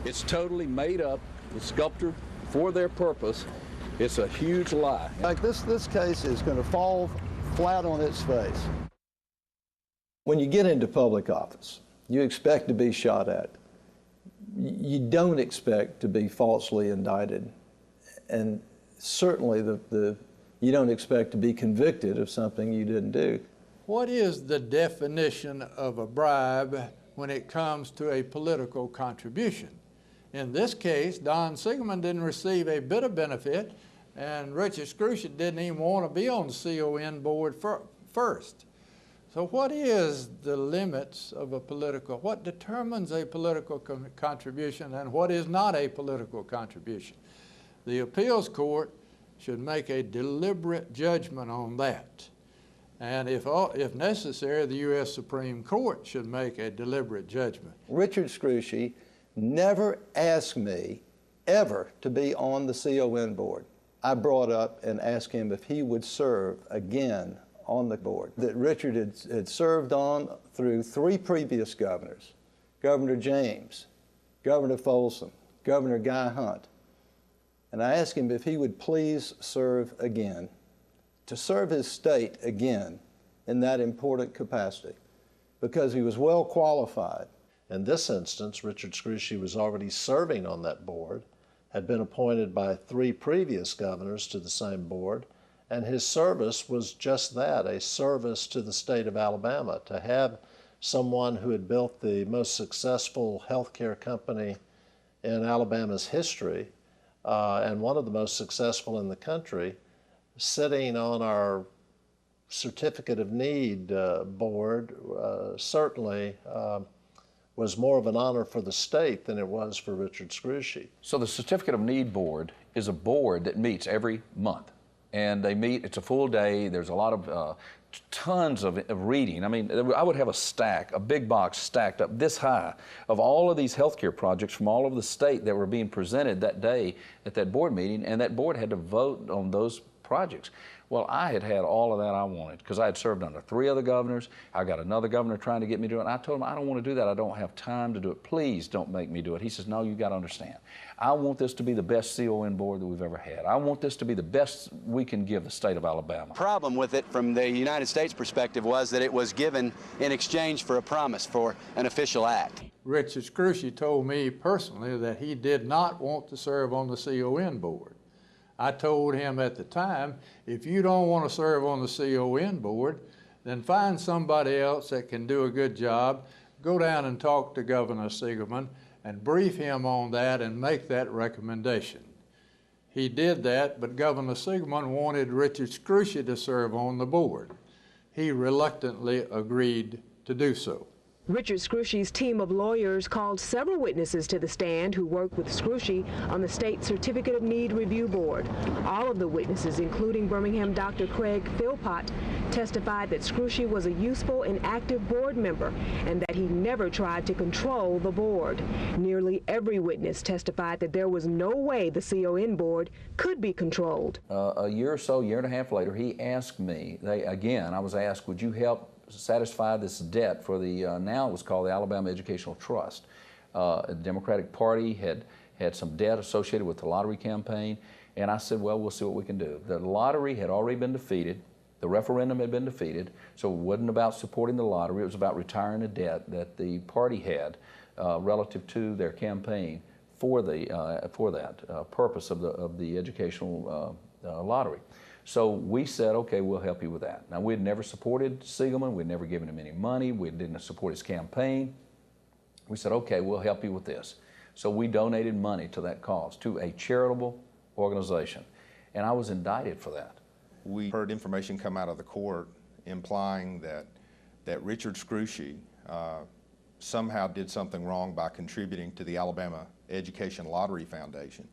It's totally made up, the sculptor, for their purpose. It's a huge lie. Like this case is going to fall flat on its face. When you get into public office, you expect to be shot at. You don't expect to be falsely indicted. And certainly you don't expect to be convicted of something you didn't do. What is the definition of a bribe when it comes to a political contribution? In this case, Don Siegelman didn't receive a bit of benefit, and Richard Scrushy didn't even want to be on the CON board first. So what is the limits of a political, what determines a political contribution and what is not a political contribution? The appeals court should make a deliberate judgment on that. And if necessary, the U.S. Supreme Court should make a deliberate judgment. Richard Scrushy never asked me ever to be on the CON board. I brought up and asked him if he would serve again on the board that Richard had served on through 3 previous governors, Governor James, Governor Folsom, Governor Guy Hunt. And I asked him if he would please serve again, to serve his state again in that important capacity, because he was well qualified. In this instance, Richard Scrushy was already serving on that board, had been appointed by 3 previous governors to the same board, and his service was just that, a service to the state of Alabama. To have someone who had built the most successful healthcare company in Alabama's history, and one of the most successful in the country, sitting on our Certificate of Need board certainly was more of an honor for the state than it was for Richard Scrushy. So the Certificate of Need board is a board that meets every month. And they meet, it's a full day, there's a lot of tons of reading. I mean, I would have a big box stacked up this high of all of these healthcare projects from all over the state that were being presented that day at that board meeting, and that board had to vote on those projects. Well, I had all of that I wanted because I had served under 3 other governors. I got another governor trying to get me to do it. And I told him, I don't want to do that. I don't have time to do it. Please don't make me do it. He says, no, you got to understand. I want this to be the best CON board that we've ever had. I want this to be the best we can give the state of Alabama. The problem with it from the United States perspective was that it was given in exchange for a promise for an official act. Richard Scrushy told me personally that he did not want to serve on the CON board. I told him at the time, if you don't want to serve on the CON board, then find somebody else that can do a good job. Go down and talk to Governor Siegelman and brief him on that and make that recommendation. He did that, but Governor Siegelman wanted Richard Scrushy to serve on the board. He reluctantly agreed to do so. Richard Scrushy's team of lawyers called several witnesses to the stand who worked with Scrushy on the state Certificate of Need Review Board. All of the witnesses, including Birmingham Dr. Craig Philpott, testified that Scrushy was a useful and active board member and that he never tried to control the board. Nearly every witness testified that there was no way the CON board could be controlled. A year or so, year and a half later, he asked me, I was asked, would you help satisfy this debt for the, now it was called the Alabama Educational Trust. The Democratic Party had some debt associated with the lottery campaign, and I said, well, we'll see what we can do. The lottery had already been defeated. The referendum had been defeated, so it wasn't about supporting the lottery. It was about retiring a debt that the party had relative to their campaign for that purpose of the educational lottery. So we said, okay, we'll help you with that. Now, we'd never supported Siegelman. We'd never given him any money. We didn't support his campaign. We said, okay, we'll help you with this. So we donated money to that cause, to a charitable organization. And I was indicted for that. We heard information come out of the court implying that Richard Scrushy somehow did something wrong by contributing to the Alabama Education Lottery Foundation,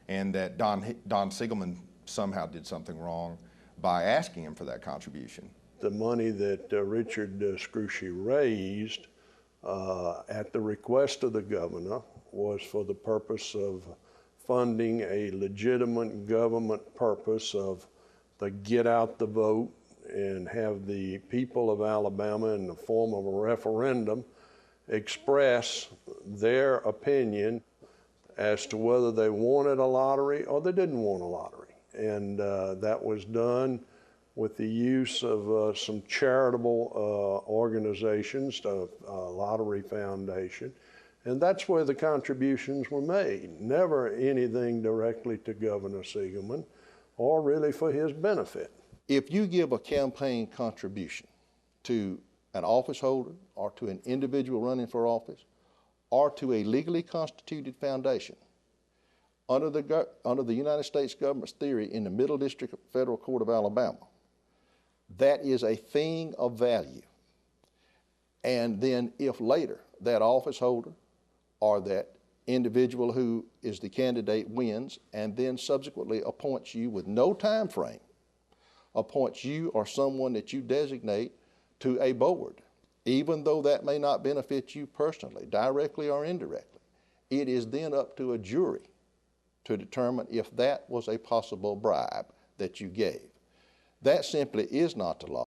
and that Don Siegelman somehow did something wrong by asking him for that contribution. The money that Richard Scrushy raised at the request of the governor was for the purpose of funding a legitimate government purpose of the get out the vote and have the people of Alabama in the form of a referendum express their opinion as to whether they wanted a lottery or they didn't want a lottery. And that was done with the use of some charitable organizations, the Lottery Foundation, and that's where the contributions were made. Never anything directly to Governor Siegelman or really for his benefit. If you give a campaign contribution to an office holder or to an individual running for office or to a legally constituted foundation, under the United States government's theory in the Middle District Federal Court of Alabama, that is a thing of value. And then if later that office holder or that individual who is the candidate wins and then subsequently appoints you with no time frame, appoints you or someone that you designate to a board, even though that may not benefit you personally, directly or indirectly, it is then up to a jury to determine if that was a possible bribe that you gave. That simply is not the law.